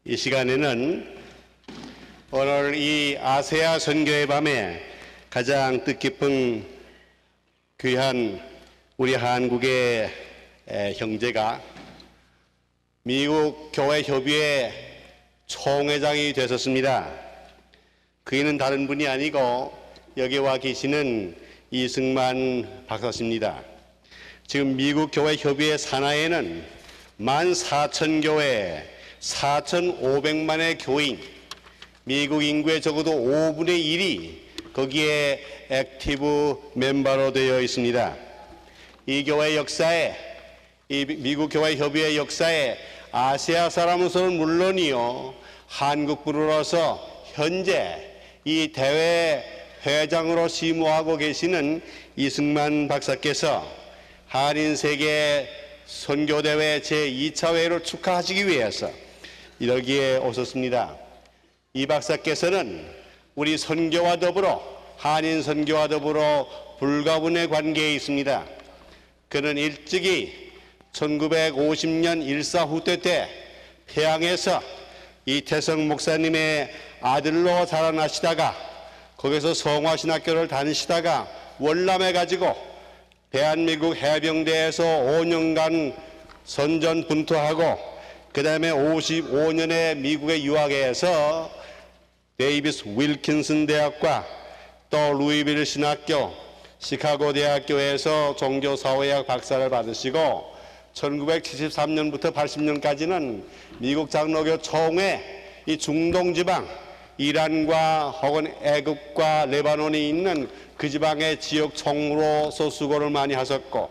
이 시간에는 오늘 이 아세아 선교의 밤에 가장 뜻깊은 귀한 우리 한국의 형제가 미국 교회 협의회 총회장이 되셨습니다. 그이는 다른 분이 아니고 여기 와 계시는 이승만 박사십니다. 지금 미국 교회 협의회 산하에는 14,000교회 4,500만의 교인, 미국 인구의 적어도 5분의 1이 거기에 액티브 멤버로 되어 있습니다. 이 교회 역사에, 이 미국 교회 협의회 역사에 아시아 사람으로서는 물론이요, 한국분으로서 현재 이 대회 회장으로 심우하고 계시는 이승만 박사께서 한인세계 선교대회 제2차 회를 축하하시기 위해서 여기에 오셨습니다. 이 박사께서는 우리 선교와 더불어, 한인 선교와 더불어 불가분의 관계에 있습니다. 그는 일찍이 1950년 일사후퇴 때 평양에서 이태성 목사님의 아들로 자라나시다가 거기서 성화신학교를 다니시다가 월남에 가지고 대한민국 해병대에서 5년간 선전분투하고 그 다음에 55년에 미국에 유학해서 데이비스 윌킨슨 대학과 또 루이빌 신학교, 시카고 대학교에서 종교사회학 박사를 받으시고 1973년부터 80년까지는 미국 장로교 총회 이 중동 지방 이란과 혹은 애굽과 레바논이 있는 그 지방의 지역 총무로서 수고를 많이 하셨고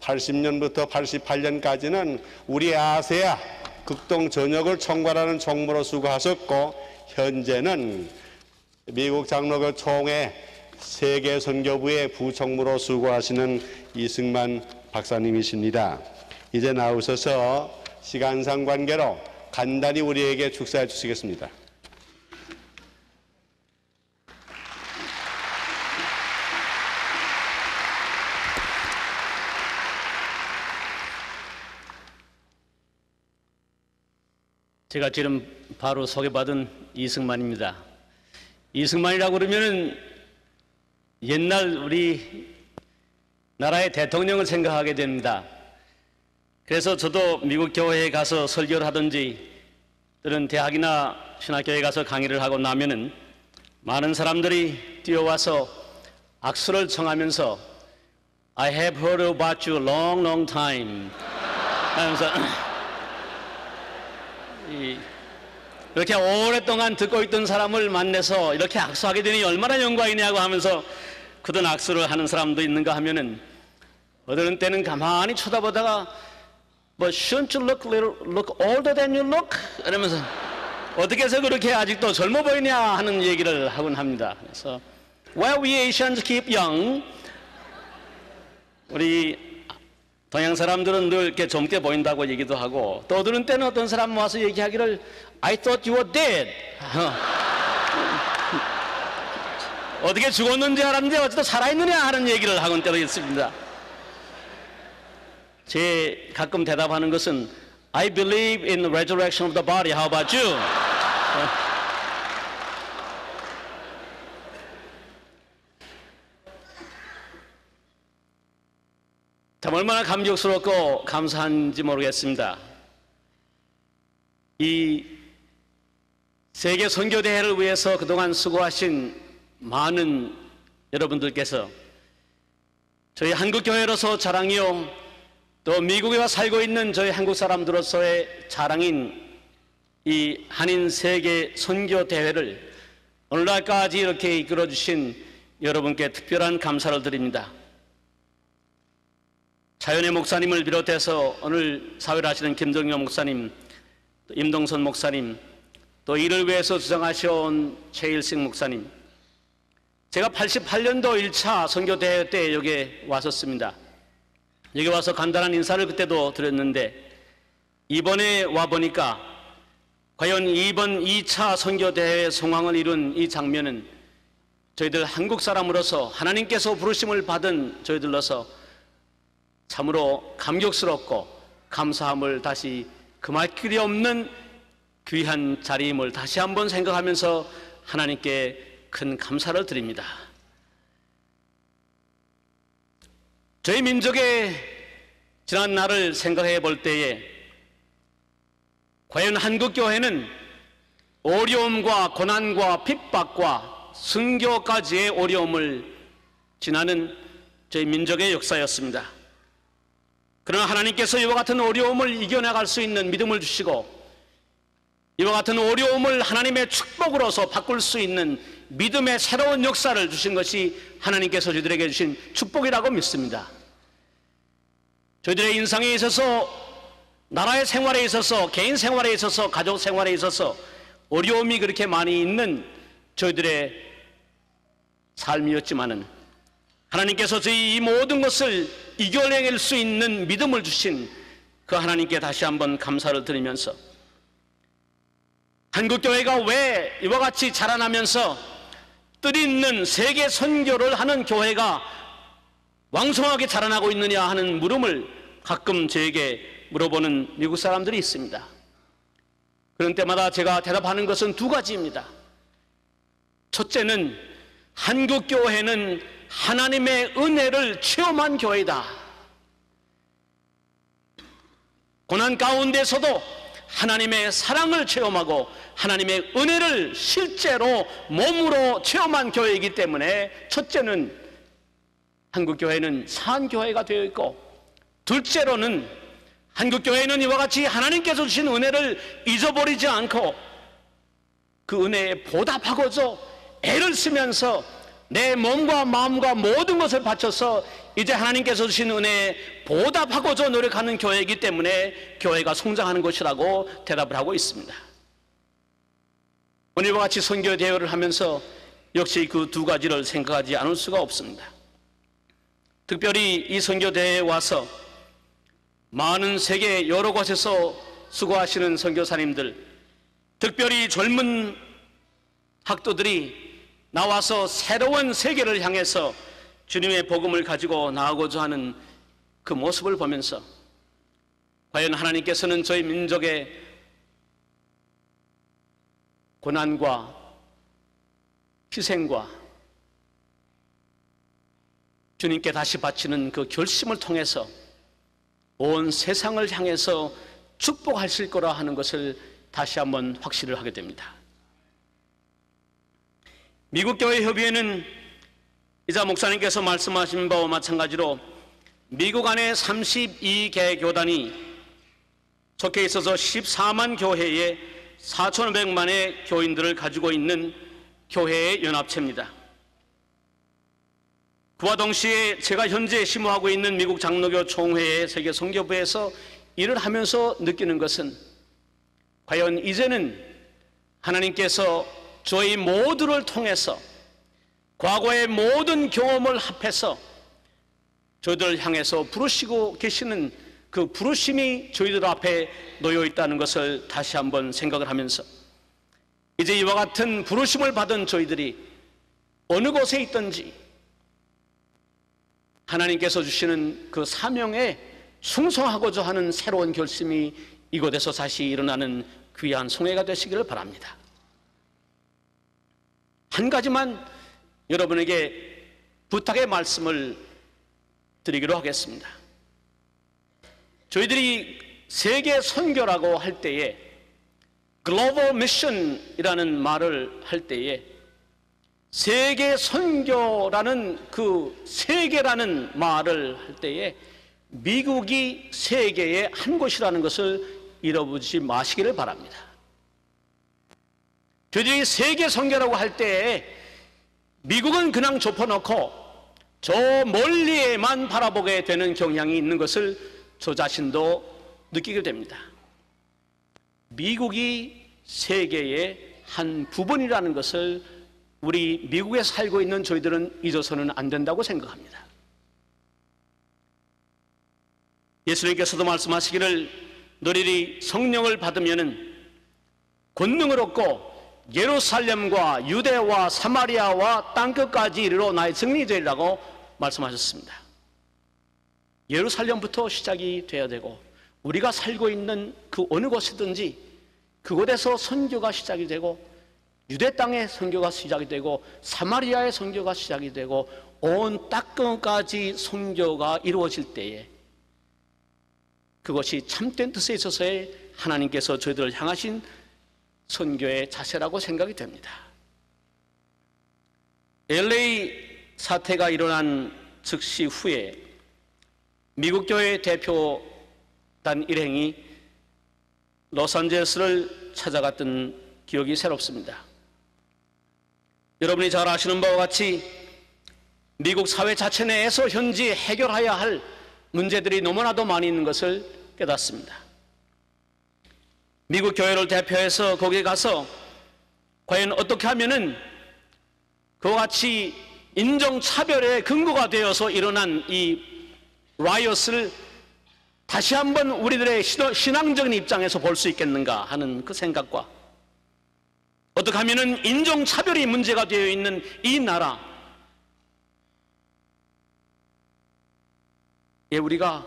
80년부터 88년까지는 우리 아세아 극동 전역을 총괄하는 총무로 수고하셨고 현재는 미국 장로교 총회 세계선교부의 부총무로 수고하시는 이승만 박사님이십니다. 이제 나오셔서 시간상 관계로 간단히 우리에게 축사해 주시겠습니다. 제가 지금 바로 소개받은 이승만입니다. 이승만이라고 그러면은 옛날 우리 나라의 대통령을 생각하게 됩니다. 그래서 저도 미국 교회에 가서 설교를 하든지 또는 대학이나 신학교에 가서 강의를 하고 나면은 많은 사람들이 뛰어와서 악수를 청하면서 I have heard about you long, long time 하면서 이렇게 오랫동안 듣고 있던 사람을 만나서 이렇게 악수하게 되니 얼마나 영광이냐고 하면서 그런 악수를 하는 사람도 있는가 하면은 어떤 때는 가만히 쳐다보다가 But shouldn't you look older than you look? 이러면서 어떻게 해서 그렇게 아직도 젊어 보이냐 하는 얘기를 하곤 합니다. 그래서 Well, we Asians keep young. 우리 동양 사람들은 늘 이렇게 젊게 보인다고 얘기도 하고 또 어떤 때는 어떤 사람 와서 얘기하기를 I thought you were dead. 어떻게 죽었는지 알았는데 어쨌든 살아있느냐 하는 얘기를 하곤 때도 있습니다. 제 가끔 대답하는 것은 I believe in the resurrection of the body. How about you? 참 얼마나 감격스럽고 감사한지 모르겠습니다. 이 세계 선교대회를 위해서 그동안 수고하신 많은 여러분들께서 저희 한국교회로서 자랑이요 또 미국에 와 살고 있는 저희 한국 사람들로서의 자랑인 이 한인 세계 선교대회를 오늘날까지 이렇게 이끌어주신 여러분께 특별한 감사를 드립니다. 자연의 목사님을 비롯해서 오늘 사회를 하시는 김정영 목사님, 또 임동선 목사님, 또 이를 위해서 주장하셔온 최일식 목사님, 제가 88년도 1차 선교대회 때 여기에 왔었습니다. 여기 와서 간단한 인사를 그때도 드렸는데 이번에 와보니까 과연 이번 2차 선교대회의 성황을 이룬 이 장면은 저희들 한국 사람으로서 하나님께서 부르심을 받은 저희들로서 참으로 감격스럽고 감사함을 다시 금할 길이 없는 귀한 자리임을 다시 한번 생각하면서 하나님께 큰 감사를 드립니다. 저희 민족의 지난 날을 생각해 볼 때에 과연 한국교회는 어려움과 고난과 핍박과 순교까지의 어려움을 지나는 저희 민족의 역사였습니다. 그러나 하나님께서 이와 같은 어려움을 이겨나갈 수 있는 믿음을 주시고 이와 같은 어려움을 하나님의 축복으로서 바꿀 수 있는 믿음의 새로운 역사를 주신 것이 하나님께서 저희들에게 주신 축복이라고 믿습니다. 저희들의 인생에 있어서, 나라의 생활에 있어서, 개인 생활에 있어서, 가족 생활에 있어서 어려움이 그렇게 많이 있는 저희들의 삶이었지만은 하나님께서 저희 이 모든 것을 이겨낼 수 있는 믿음을 주신 그 하나님께 다시 한번 감사를 드리면서, 한국교회가 왜 이와 같이 자라나면서 뜻있는 세계 선교를 하는 교회가 왕성하게 자라나고 있느냐 하는 물음을 가끔 저에게 물어보는 미국 사람들이 있습니다. 그런 때마다 제가 대답하는 것은 두 가지입니다. 첫째는 한국교회는 하나님의 은혜를 체험한 교회다. 고난 가운데서도 하나님의 사랑을 체험하고 하나님의 은혜를 실제로 몸으로 체험한 교회이기 때문에 첫째는 한국교회는 산 교회가 되어 있고, 둘째로는 한국교회는 이와 같이 하나님께서 주신 은혜를 잊어버리지 않고 그 은혜에 보답하고자 애를 쓰면서 내 몸과 마음과 모든 것을 바쳐서 이제 하나님께서 주신 은혜에 보답하고자 노력하는 교회이기 때문에 교회가 성장하는 것이라고 대답을 하고 있습니다. 오늘과 같이 선교 대회를 하면서 역시 그 두 가지를 생각하지 않을 수가 없습니다. 특별히 이 선교 대회에 와서 많은 세계 여러 곳에서 수고하시는 선교사님들, 특별히 젊은 학도들이 나와서 새로운 세계를 향해서 주님의 복음을 가지고 나아가고자 하는 그 모습을 보면서 과연 하나님께서는 저희 민족의 고난과 희생과 주님께 다시 바치는 그 결심을 통해서 온 세상을 향해서 축복하실 거라 하는 것을 다시 한번 확신을 하게 됩니다. 미국교회협의회는 이자 목사님께서 말씀하신 바와 마찬가지로 미국 안에 32개 교단이 속해 있어서 14만 교회에 4,500만의 교인들을 가지고 있는 교회의 연합체입니다. 그와 동시에 제가 현재 심호하고 있는 미국 장로교 총회의 세계 선교부에서 일을 하면서 느끼는 것은 과연 이제는 하나님께서 저희 모두를 통해서 과거의 모든 경험을 합해서 저희들을 향해서 부르시고 계시는 그 부르심이 저희들 앞에 놓여 있다는 것을 다시 한번 생각을 하면서 이제 이와 같은 부르심을 받은 저희들이 어느 곳에 있든지 하나님께서 주시는 그 사명에 충성하고자 하는 새로운 결심이 이곳에서 다시 일어나는 귀한 성회가 되시기를 바랍니다. 한 가지만 여러분에게 부탁의 말씀을 드리기로 하겠습니다. 저희들이 세계 선교라고 할 때에 글로벌 미션이라는 말을 할 때에 세계 선교라는 그 세계라는 말을 할 때에 미국이 세계의 한 곳이라는 것을 잃어버리지 마시기를 바랍니다. 저희들이 세계 선교라고 할 때에 미국은 그냥 좁혀놓고 저 멀리에만 바라보게 되는 경향이 있는 것을 저 자신도 느끼게 됩니다. 미국이 세계의 한 부분이라는 것을 우리 미국에 살고 있는 저희들은 잊어서는 안 된다고 생각합니다. 예수님께서도 말씀하시기를 너희들이 성령을 받으면은 권능을 얻고 예루살렘과 유대와 사마리아와 땅끝까지 이르러 나의 증인되리라고 말씀하셨습니다. 예루살렘부터 시작이 되어야 되고 우리가 살고 있는 그 어느 곳이든지 그곳에서 선교가 시작이 되고 유대 땅의 선교가 시작이 되고 사마리아의 선교가 시작이 되고 온 땅끝까지 선교가 이루어질 때에 그것이 참된 뜻에 있어서의 하나님께서 저희들을 향하신 선교의 자세라고 생각이 됩니다. LA 사태가 일어난 즉시 후에 미국 교회 대표단 일행이 로스앤젤레스를 찾아갔던 기억이 새롭습니다. 여러분이 잘 아시는 바와 같이 미국 사회 자체 내에서 현재 해결해야 할 문제들이 너무나도 많이 있는 것을 깨닫습니다. 미국 교회를 대표해서 거기에 가서 과연 어떻게 하면은 그와 같이 인종차별의 근거가 되어서 일어난 이 라이엇을 다시 한번 우리들의 신앙적인 입장에서 볼 수 있겠는가 하는 그 생각과 어떻게 하면은 인종차별이 문제가 되어 있는 이 나라에 우리가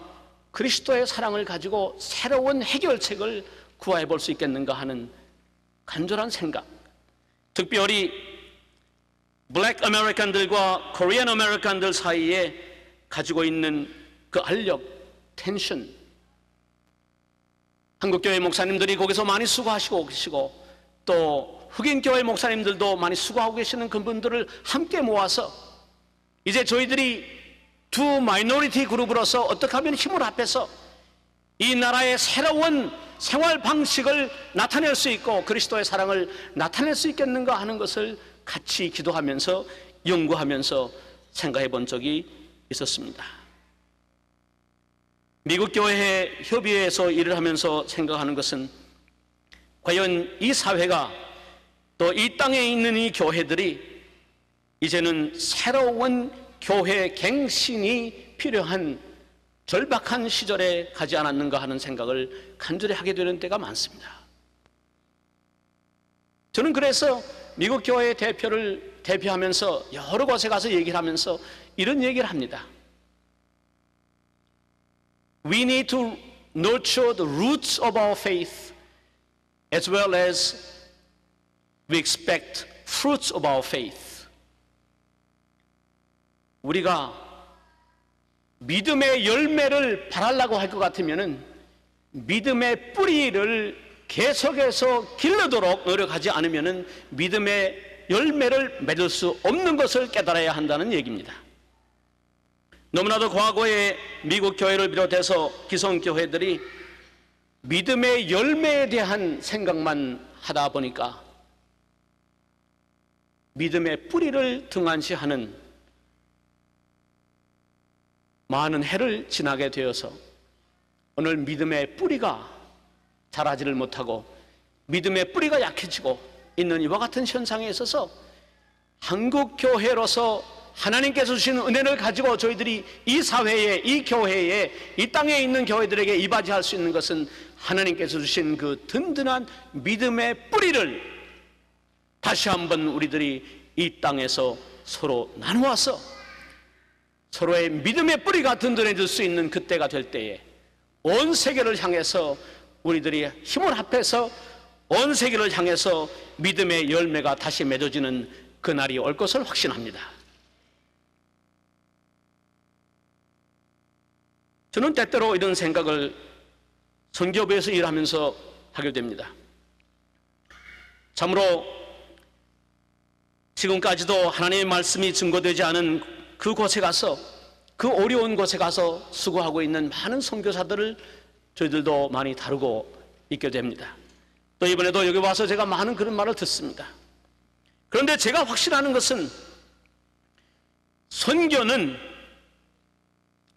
그리스도의 사랑을 가지고 새로운 해결책을 구해 볼 수 있겠는가 하는 간절한 생각, 특별히 블랙 아메리칸들과 코리안 아메리칸들 사이에 가지고 있는 그 알력, 텐션, 한국교회 목사님들이 거기서 많이 수고하시고 계시고 또 흑인교회 목사님들도 많이 수고하고 계시는 그분들을 함께 모아서 이제 저희들이 두 마이너리티 그룹으로서 어떻게 하면 힘을 합해서 이 나라의 새로운 생활 방식을 나타낼 수 있고 그리스도의 사랑을 나타낼 수 있겠는가 하는 것을 같이 기도하면서 연구하면서 생각해 본 적이 있었습니다. 미국 교회 협의회에서 일을 하면서 생각하는 것은 과연 이 사회가 또 이 땅에 있는 이 교회들이 이제는 새로운 교회 갱신이 필요한 절박한 시절에 가지 않았는가 하는 생각을 간절히 하게 되는 때가 많습니다. 저는 그래서 미국 교회 대표를 대표하면서 여러 곳에 가서 얘기를 하면서 이런 얘기를 합니다. We need to nurture the roots of our faith as well as we expect fruits of our faith. 우리가 믿음의 열매를 바라려고 할 것 같으면은 믿음의 뿌리를 계속해서 길러도록 노력하지 않으면은 믿음의 열매를 맺을 수 없는 것을 깨달아야 한다는 얘기입니다. 너무나도 과거에 미국 교회를 비롯해서 기성교회들이 믿음의 열매에 대한 생각만 하다 보니까 믿음의 뿌리를 등한시하는 많은 해를 지나게 되어서 오늘 믿음의 뿌리가 자라지를 못하고 믿음의 뿌리가 약해지고 있는 이와 같은 현상에 있어서 한국 교회로서 하나님께서 주신 은혜를 가지고 저희들이 이 사회에, 이 교회에, 이 땅에 있는 교회들에게 이바지할 수 있는 것은 하나님께서 주신 그 든든한 믿음의 뿌리를 다시 한번 우리들이 이 땅에서 서로 나누어서 서로의 믿음의 뿌리가 든든해질 수 있는 그때가 될 때에 온 세계를 향해서 우리들이 힘을 합해서 온 세계를 향해서 믿음의 열매가 다시 맺어지는 그날이 올 것을 확신합니다. 저는 때때로 이런 생각을 선교부에서 일하면서 하게 됩니다. 참으로 지금까지도 하나님의 말씀이 증거되지 않은 그곳에 가서 그 어려운 곳에 가서 수고하고 있는 많은 선교사들을 저희들도 많이 다루고 있게 됩니다. 또 이번에도 여기 와서 제가 많은 그런 말을 듣습니다. 그런데 제가 확신하는 것은 선교는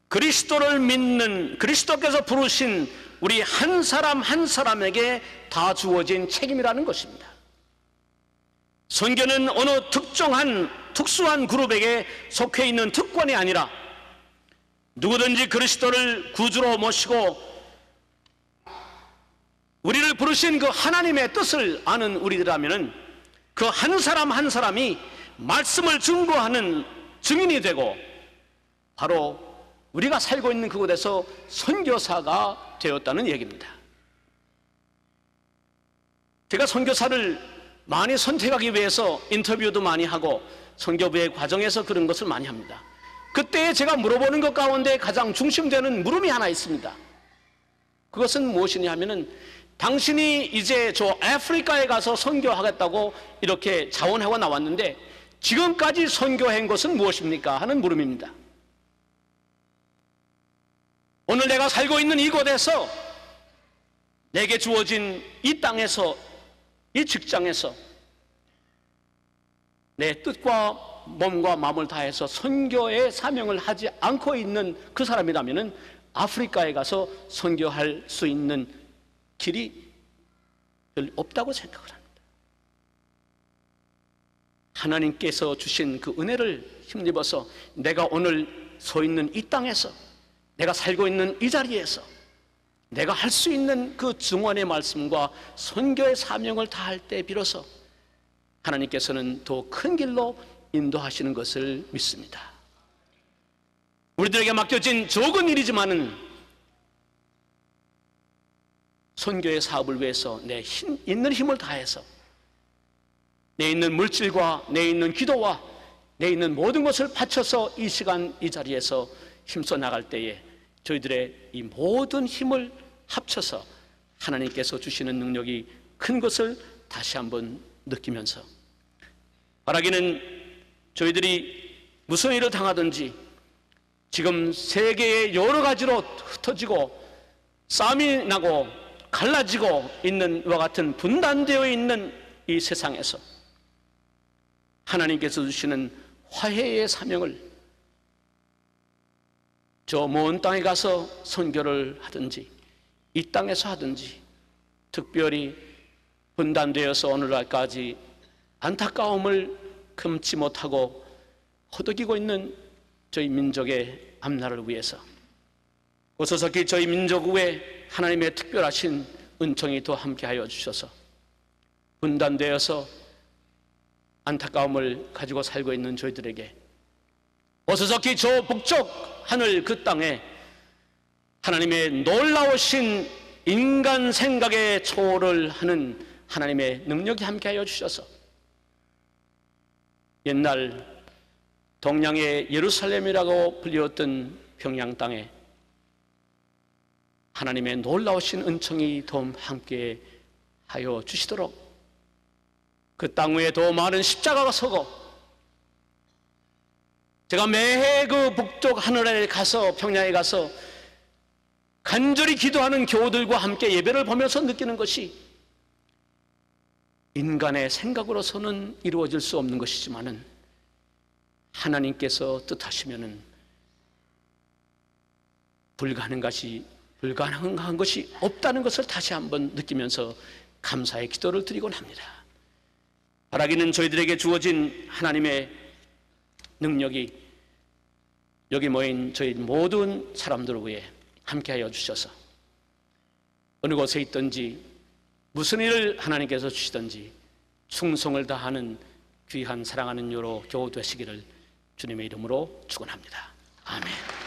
그리스도를 믿는 그리스도께서 부르신 우리 한 사람 한 사람에게 다 주어진 책임이라는 것입니다. 선교는 어느 특정한 특수한 그룹에게 속해 있는 특권이 아니라 누구든지 그리스도를 구주로 모시고 우리를 부르신 그 하나님의 뜻을 아는 우리들이라면 그 한 사람 한 사람이 말씀을 증거하는 증인이 되고 바로 우리가 살고 있는 그곳에서 선교사가 되었다는 얘기입니다. 제가 선교사를 많이 선택하기 위해서 인터뷰도 많이 하고 선교부의 과정에서 그런 것을 많이 합니다. 그때 제가 물어보는 것 가운데 가장 중심되는 물음이 하나 있습니다. 그것은 무엇이냐 하면은, 당신이 이제 저 아프리카에 가서 선교하겠다고 이렇게 자원하고 나왔는데 지금까지 선교한 것은 무엇입니까? 하는 물음입니다. 오늘 내가 살고 있는 이곳에서, 내게 주어진 이 땅에서, 이 직장에서 내 뜻과 몸과 마음을 다해서 선교의 사명을 하지 않고 있는 그 사람이라면 아프리카에 가서 선교할 수 있는 길이 별로 없다고 생각을 합니다. 하나님께서 주신 그 은혜를 힘입어서 내가 오늘 서 있는 이 땅에서, 내가 살고 있는 이 자리에서 내가 할 수 있는 그 증언의 말씀과 선교의 사명을 다할 때 비로소 하나님께서는 더 큰 길로 인도하시는 것을 믿습니다. 우리들에게 맡겨진 적은 일이지만은 선교의 사업을 위해서 내 있는 힘을 다해서, 내 있는 물질과 내 있는 기도와 내 있는 모든 것을 바쳐서 이 시간 이 자리에서 힘써 나갈 때에 저희들의 이 모든 힘을 합쳐서 하나님께서 주시는 능력이 큰 것을 다시 한번 느끼면서, 바라기는 저희들이 무슨 일을 당하든지 지금 세계에 여러 가지로 흩어지고 싸움이 나고 갈라지고 있는 와 같은 분단되어 있는 이 세상에서 하나님께서 주시는 화해의 사명을 저 먼 땅에 가서 선교를 하든지 이 땅에서 하든지, 특별히 분단되어서 오늘날까지 안타까움을 금치 못하고 허덕이고 있는 저희 민족의 앞날을 위해서 오소석히 저희 민족 위에 하나님의 특별하신 은총이 더 함께하여 주셔서 분단되어서 안타까움을 가지고 살고 있는 저희들에게 오소석히 저 북쪽 하늘 그 땅에 하나님의 놀라우신 인간 생각에 초월을 하는 하나님의 능력이 함께하여 주셔서 옛날 동양의 예루살렘이라고 불리웠던 평양 땅에 하나님의 놀라우신 은총이 더 함께하여 주시도록 그 땅 위에 더 많은 십자가가 서고, 제가 매해 그 북쪽 하늘에 가서 평양에 가서 간절히 기도하는 교우들과 함께 예배를 보면서 느끼는 것이, 인간의 생각으로서는 이루어질 수 없는 것이지만은 하나님께서 뜻하시면은 불가능한 것이 없다는 것을 다시 한번 느끼면서 감사의 기도를 드리곤 합니다. 바라기는 저희들에게 주어진 하나님의 능력이 여기 모인 저희 모든 사람들을 위해 함께하여 주셔서 어느 곳에 있든지 무슨 일을 하나님께서 주시든지 충성을 다하는 귀한 사랑하는 여로 교우 되시기를 주님의 이름으로 축원합니다. 아멘.